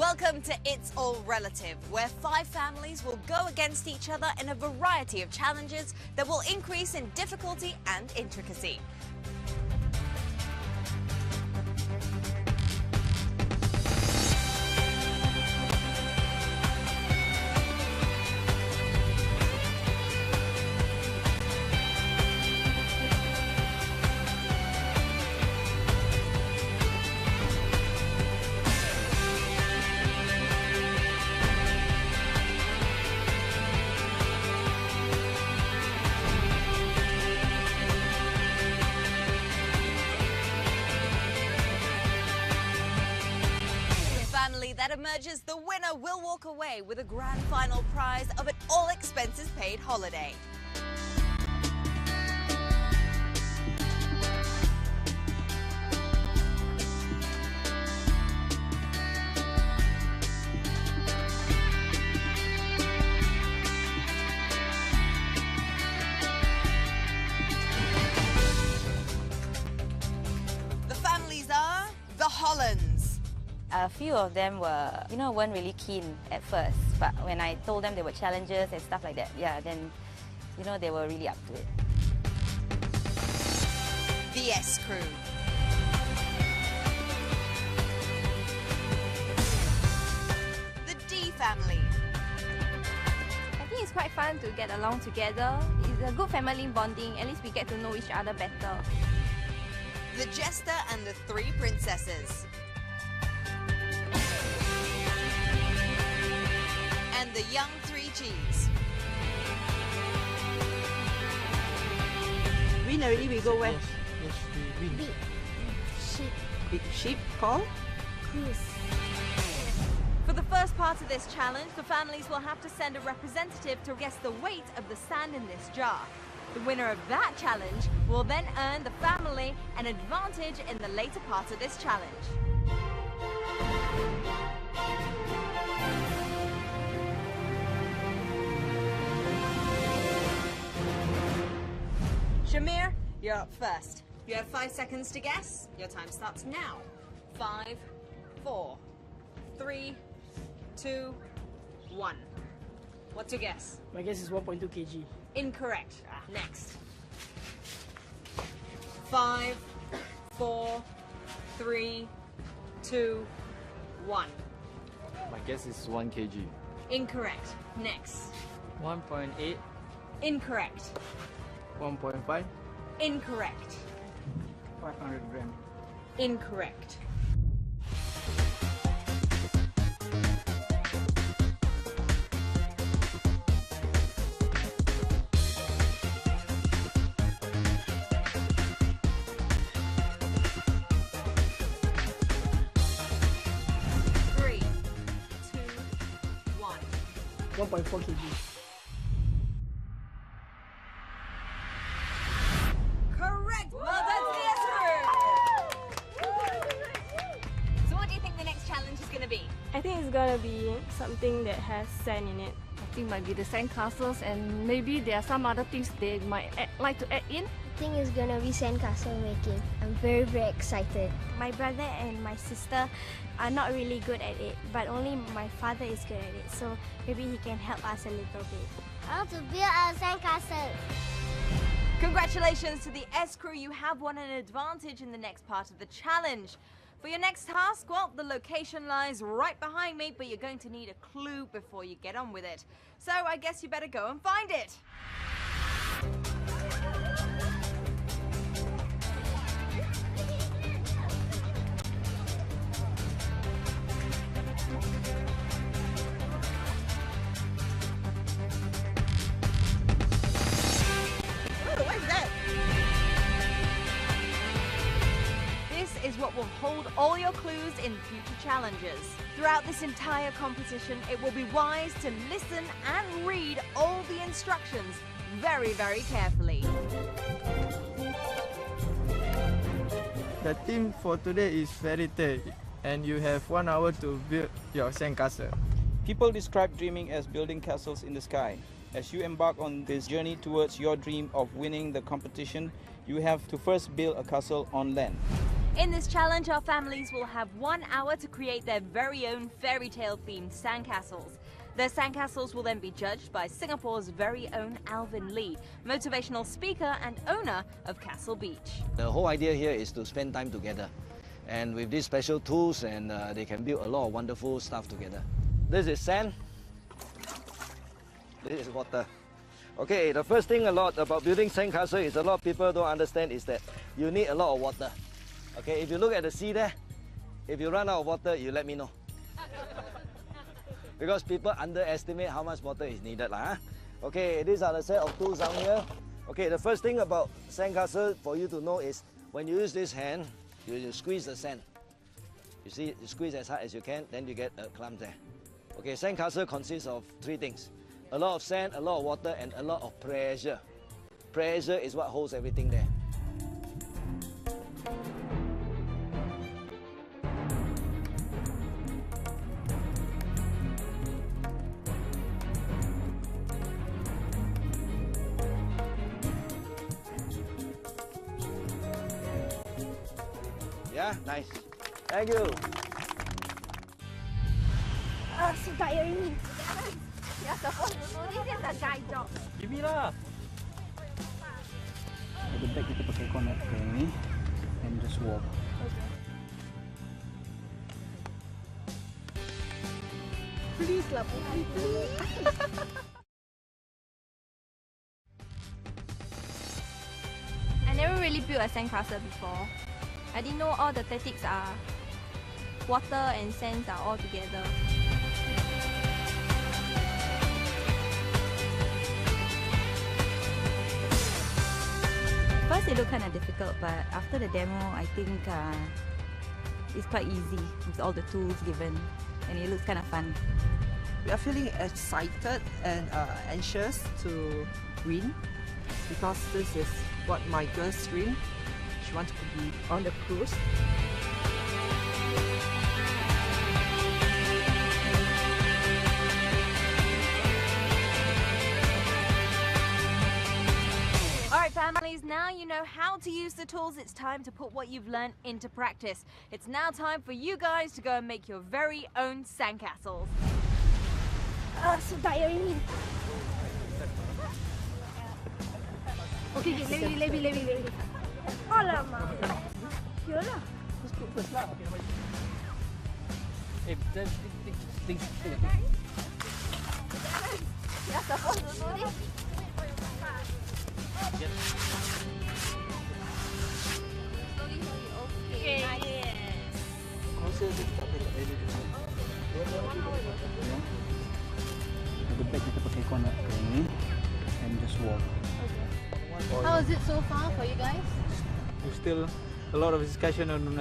Welcome to It's All Relative, where 5 families will go against each other in a variety of challenges that will increase in difficulty and intricacy. That emerges, the winner will walk away with a grand final prize of an all-expenses-paid holiday. The families are the Hollands. A few of them weren't really keen at first, but when I told them there were challenges and stuff like that, then, they were really up to it. The S Crew. The D family. I think it's quite fun to get along together. It's a good family bonding, at least we get to know each other better. The Jester and the 3 Princesses. And the young 3 Gs. Win already, we go where? Yes, we win. Big ship called? Cruise. For the first part of this challenge, the families will have to send a representative to guess the weight of the sand in this jar. The winner of that challenge will then earn the family an advantage in the later part of this challenge. Shamir, you're up first. You have 5 seconds to guess. Your time starts now. 5, 4, 3, 2, 1. What's your guess? My guess is 1.2 kg. Incorrect. Next. 5, 4, 3, 2, 1. My guess is 1 kg. Incorrect. Next. 1.8, Incorrect. 1.5, Incorrect. 500 grams. Incorrect. Three, 2, 1. 1.4 kg. Correct! Well done, Theatre! So what do you think the next challenge is going to be? I think it's gonna be something that has sand in it. I think might be the sandcastles, and maybe there are some other things they might like to add in. I think it's gonna be sandcastle making. I'm very, very excited. My brother and my sister are not really good at it, but only my father is good at it, so maybe he can help us a little bit. I want to build a sandcastle. Congratulations to the S Crew, you have won an advantage in the next part of the challenge. For your next task, well, the location lies right behind me, but you're going to need a clue before you get on with it. So I guess you better go and find it. Is what will hold all your clues in future challenges. Throughout this entire competition, it will be wise to listen and read all the instructions very, very carefully. The theme for today is fairy tale, and you have 1 hour to build your sandcastle. People describe dreaming as building castles in the sky. As you embark on this journey towards your dream of winning the competition, you have to first build a castle on land. In this challenge, our families will have 1 hour to create their very own fairy tale themed sandcastles. Their sandcastles will then be judged by Singapore's very own Alvin Lee, motivational speaker and owner of Castlebeach. The whole idea here is to spend time together. And with these special tools, and they can build a lot of wonderful stuff together. This is sand. This is water. Okay, the first thing about building sandcastle is a lot of people don't understand is that you need a lot of water. Okay, if you look at the sea there, if you run out of water, you let me know. Because people underestimate how much water is needed. Okay, these are the set of tools down here. Okay, the first thing about sandcastle for you to know is when you use this hand, you squeeze the sand. You see, you squeeze as hard as you can, then you get a clump there. Okay, sandcastle consists of 3 things. A lot of sand, a lot of water, and a lot of pressure. Pressure is what holds everything there. Yeah, nice. Thank you. So tiring. You're supposed to do this is a guy job. Give me lah. At the back kita pakai corner ni and just walk. Please lah, please. I never really built a sandcastle before. I didn't know all the tactics are water and sands are all together. First it looked kind of difficult, but after the demo, I think it's quite easy with all the tools given, and it looks kind of fun. We are feeling excited and anxious to win because this is what my girl's dream. She wants to be on the cruise. Alright families, now you know how to use the tools. It's time to put what you've learned into practice. It's now time for you guys to go and make your very own sandcastles. So tiring. Okay, let me. Alamak. Yalah. Just put first lah. Hey, things. You're supposed to do this. Slowly. Okay. Nice. Closer to tak boleh ready to go. At the back kita pakai corner ni and just walk. How is it so far for you guys? There's still a lot of discussion on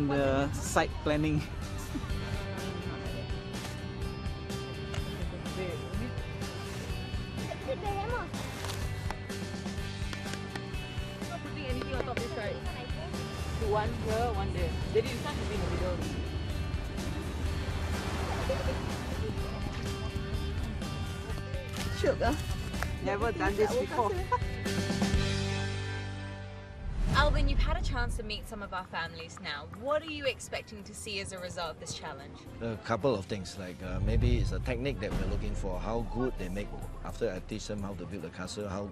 the site planning. Not putting anything on top of this, right? One here, one there. They did not to be in the middle. Sugar. Never done this before. Alvin, you've had a chance to meet some of our families now. What are you expecting to see as a result of this challenge? A couple of things, like maybe it's a technique that we're looking for, how good they make, after I teach them how to build a castle, how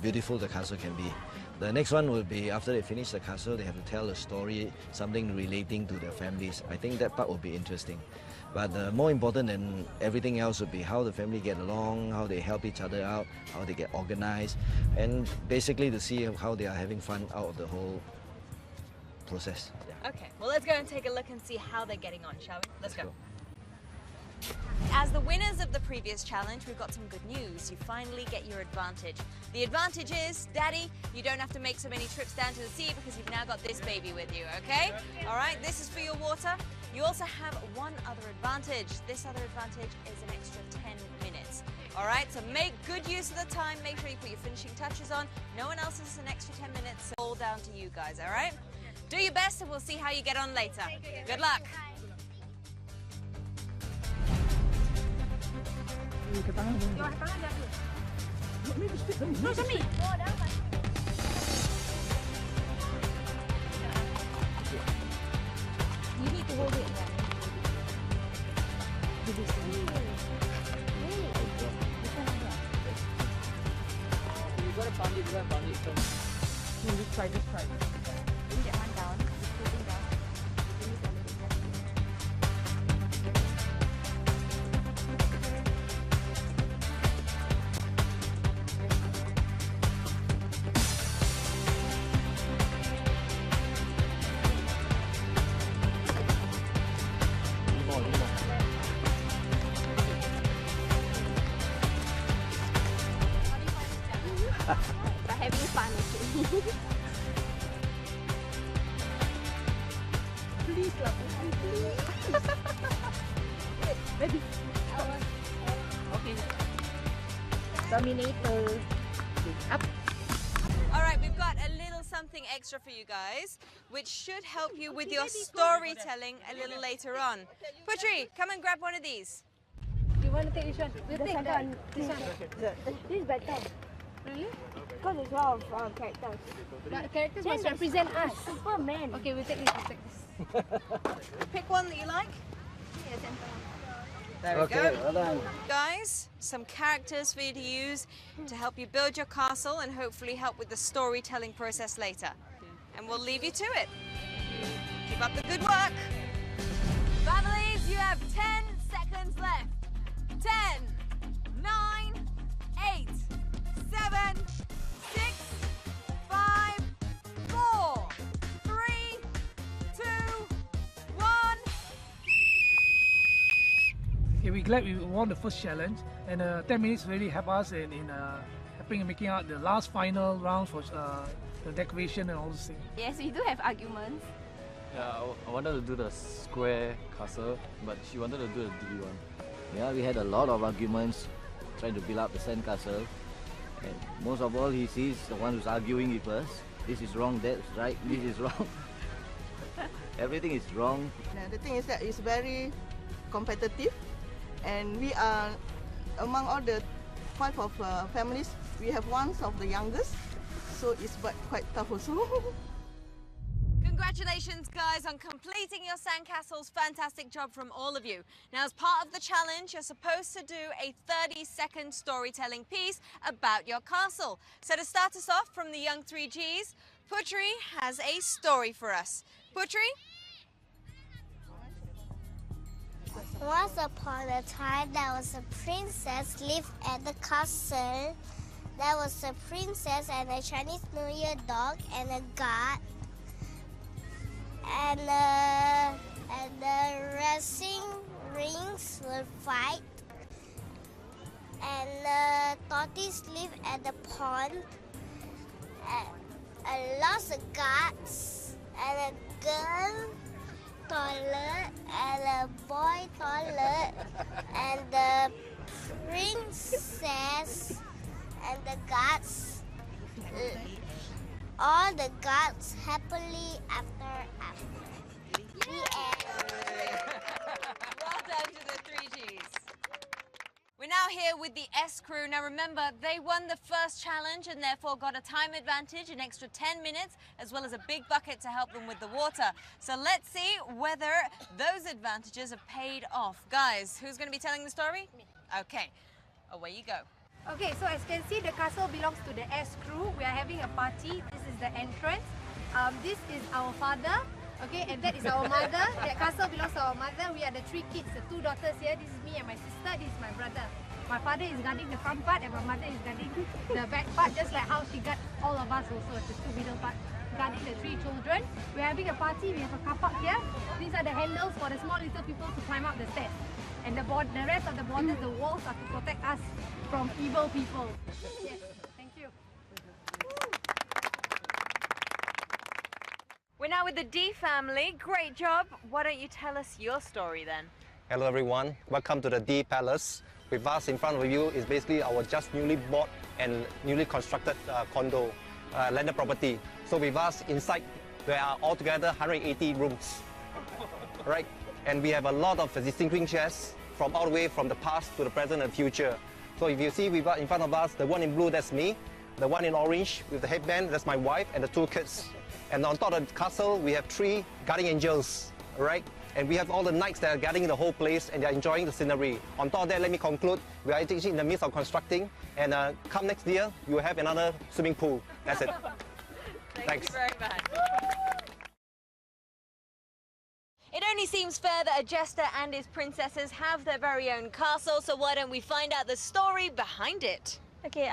beautiful the castle can be. The next one will be after they finish the castle, they have to tell a story, something relating to their families. I think that part will be interesting. But more important than everything else would be how the family get along, how they help each other out, how they get organized, and basically to see how they are having fun out of the whole process. Yeah. Okay, well let's go and take a look and see how they're getting on, shall we? Let's go. As the winners of the previous challenge, we've got some good news. You finally get your advantage. The advantage is, Daddy, you don't have to make so many trips down to the sea because you've now got this baby with you, okay? All right, this is for your water. You also have one other advantage. This other advantage is an extra 10 minutes. All right, so make good use of the time. Make sure you put your finishing touches on. No one else has an extra 10 minutes, so all down to you guys, all right? Do your best and we'll see how you get on later. Good luck. gotta pound it, Just try. Get one down. Scooping down. Release a little bit. But having fun, okay. Please lah, please. Baby. Okay. Terminator. Okay, up. All right, we've got a little something extra for you guys, which should help you with your storytelling a little later on. Putri, come and grab one of these. You want to take which one? We'll take this one. This is better. Really? Because there's a lot of characters. But characters must represent us. Superman. Okay, we'll take this. Pick one that you like. Yeah, center one. There we go. well done. Guys, some characters for you to use to help you build your castle and hopefully help with the storytelling process later. And we'll leave you to it. Keep up the good work. Families, you have 10 seconds left. 10, 9, 8, 7, 6, 5, 4, 3, 2, 1. Okay, we're glad we won the first challenge, and 10 minutes really helped us in helping and making out the last final round for the decoration and all those things. Yes, we do have arguments. Yeah, I wanted to do the square castle, but she wanted to do the D one. Yeah, we had a lot of arguments trying to build up the sandcastle. And most of all, he's the one who's arguing with us. This is wrong, that's right, this is wrong. Everything is wrong. The thing is that it's very competitive, and we are among all the 5 of families. We have one of the youngest, so it's quite tough also. Congratulations, guys, on completing your sandcastles. Fantastic job from all of you. Now, as part of the challenge, you're supposed to do a 30-second storytelling piece about your castle. So to start us off from the young 3Gs, Putri has a story for us. Putri? Once upon a time, there was a princess lived at the castle. There was a princess and a Chinese New Year dog and a guard. And the racing rings will fight. And the tortoise lived at the pond. And lots of guards and a girl toilet and a boy toilet and the princess and the guards. All the guards happily after. The end. Well done to the 3Gs. We're now here with the S crew. Now remember, they won the first challenge and therefore got a time advantage, an extra 10 minutes, as well as a big bucket to help them with the water. So let's see whether those advantages have paid off. Guys, who's going to be telling the story? Me. Okay, away you go. Okay, so as you can see, the castle belongs to the S crew. We are having a party. This is the entrance. This is our father. Okay, and that is our mother. That castle belongs to our mother. We are the 3 kids, the 2 daughters here. This is me and my sister. This is my brother. My father is guarding the front part and my mother is guarding the back part, just like how she got all of us also, the 2 middle part, guarding the 3 children. We're having a party. We have a car park here. These are the handles for the small little people to climb up the stairs. And the rest of the borders, the walls are to protect us from evil people. Yes, thank you. We're now with the D family. Great job. Why don't you tell us your story then? Hello everyone, welcome to the D Palace. With us in front of you is basically our just newly bought and newly constructed condo, landed property. So with us inside, there are altogether 180 rooms, right? And we have a lot of distinguishing chairs from all the way from the past to the present and future. So if you see in front of us, the one in blue, that's me. The one in orange with the headband, that's my wife and the 2 kids. And on top of the castle, we have 3 guardian angels, right? and we have all the knights that are gathering in the whole place and they're enjoying the scenery. On top of that, let me conclude, we are actually in the midst of constructing, and come next year, you will have another swimming pool. That's it. Thank you very much. It only seems fair that a jester and his princesses have their very own castle, so why don't we find out the story behind it? Okay,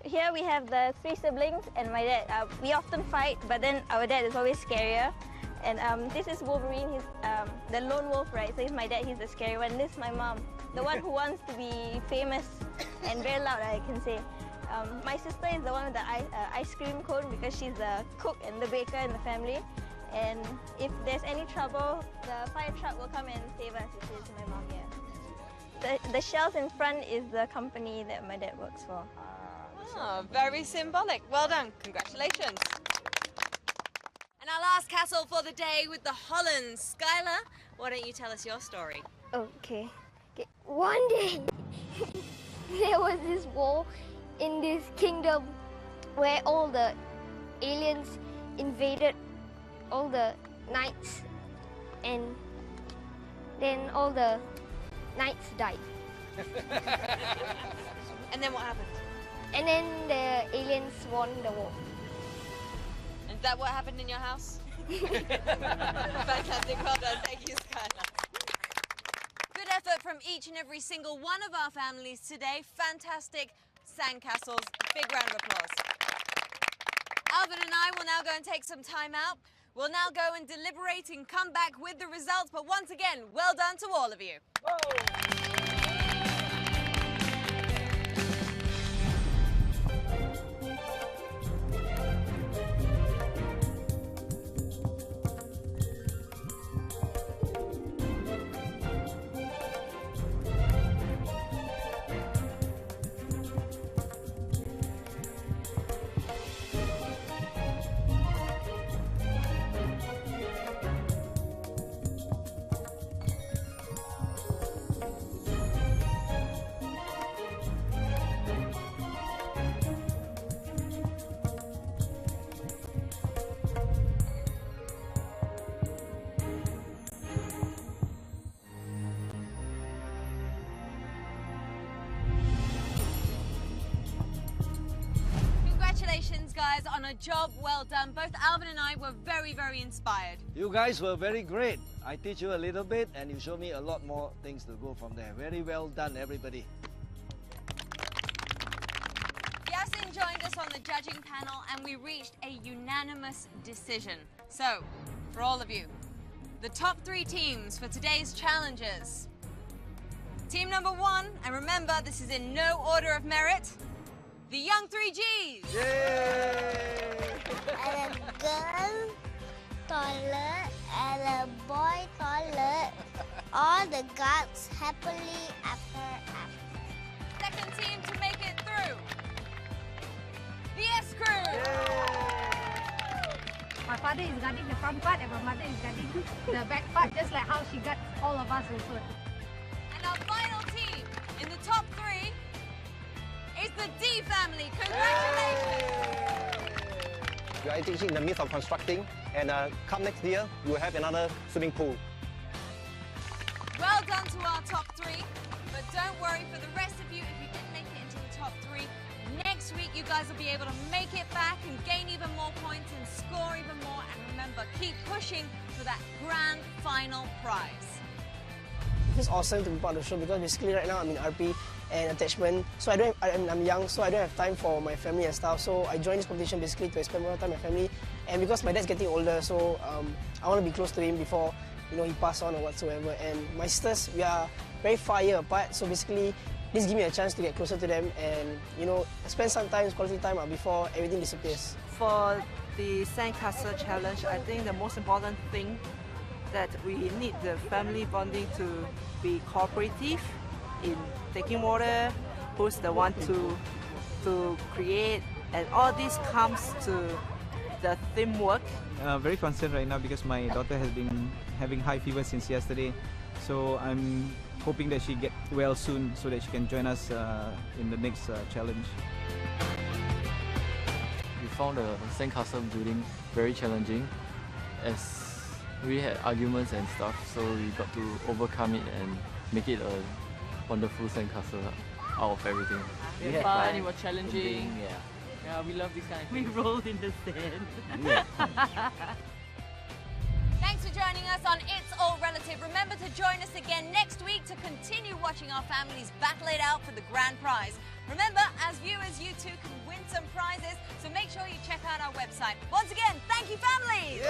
here we have the 3 siblings and my dad. We often fight, but then our dad is always scarier. And this is Wolverine, he's the lone wolf, right? So he's my dad, he's the scary one. This is my mom, the one who wants to be famous and very loud, I can say. My sister is the one with the ice cream cone because she's the cook and the baker in the family. And if there's any trouble, the fire truck will come and save us. This is my mom, yeah. The shells in front is the company that my dad works for. Oh, very symbolic. Well done. Congratulations. And our last castle for the day with the Hollands. Skylar, why don't you tell us your story? Okay. One day, there was this war in this kingdom where all the aliens invaded all the knights, and then all the knights died. And then what happened? And then the aliens won the war. And is that what happened in your house? Fantastic, well done. Thank you, Skylar. Good effort from each and every single one of our families today. Fantastic sandcastles. Big round of applause. Alvin and I will now go and take some time out. We'll now go and deliberate and come back with the results. But once again, well done to all of you. Whoa. Congratulations, guys, on a job well done. Both Alvin and I were very, very inspired. You guys were very great. I teach you a little bit and you show me a lot more things to go from there. Very well done, everybody. Yasin joined us on the judging panel and we reached a unanimous decision. So, for all of you, the top 3 teams for today's challenges. Team number 1, and remember, this is in no order of merit, the young 3Gs. Yay! And a girl toilet and a boy toilet. All the gods happily ever after. Second team to make it through, the S Crew. My father is guarding the front part and my mother is guarding the back part, just like how she got all of us also. And our final team in the top 3 is the D family. Congratulations! We are actually in the midst of constructing, and come next year, you will have another swimming pool. Well done to our top 3, but don't worry for the rest of you if you didn't make it into the top 3. Next week, you guys will be able to make it back and gain even more points and score even more. And remember, keep pushing for that grand final prize. It's awesome to be part of the show because basically right now I'm in RP and attachment, so I'm young, so I don't have time for my family and stuff. So I joined this competition basically to spend more time with my family, and because my dad's getting older, so I want to be close to him before he passed on or whatsoever. And my sisters, we are very far year apart, so basically this gives me a chance to get closer to them and spend some time, quality time before everything disappears. For the sandcastle challenge, I think the most important thing that we need the family bonding to be cooperative in taking water, who's the one to create, and all this comes to the teamwork. Very concerned right now because my daughter has been having high fever since yesterday, so I'm hoping that she get well soon so that she can join us in the next challenge. We found the sandcastle building very challenging as we had arguments and stuff, so we got to overcome it and make it a wonderful sandcastle out of everything. We had fun, it was challenging. Yeah, we love this kind of thing. We rolled in the sand. Thanks for joining us on It's All Relative. Remember to join us again next week to continue watching our families battle it out for the grand prize. Remember, as viewers, you too can win some prizes, so make sure you check out our website. Once again, thank you, families!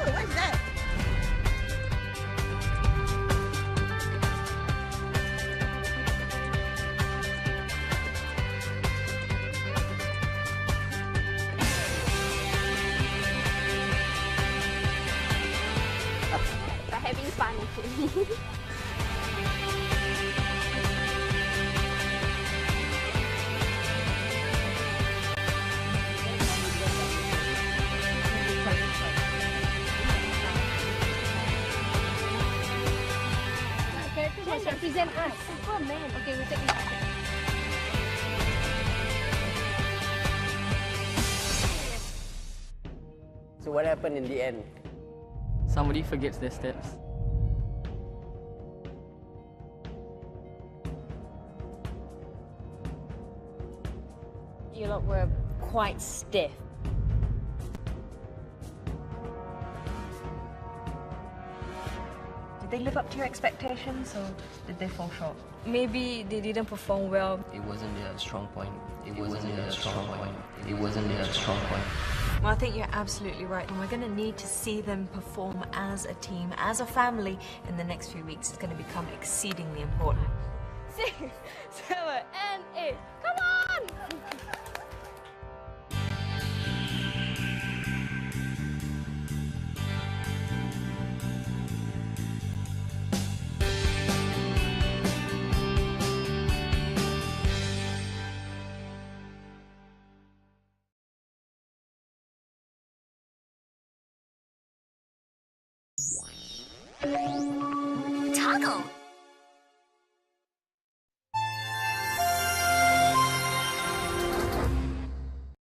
What's that? But having fun with me. Character must represent us. Superman. Okay, we take it. So what happened in the end? Somebody forgets their steps. You lot were quite stiff. Did they live up to your expectations or did they fall short? Maybe they didn't perform well. It wasn't their strong point. It wasn't their strong point. It wasn't their strong point. Well, I think you're absolutely right, and we're going to need to see them perform as a team, as a family in the next few weeks. It's going to become exceedingly important. 6, 7, and 8. Come on! Toggle.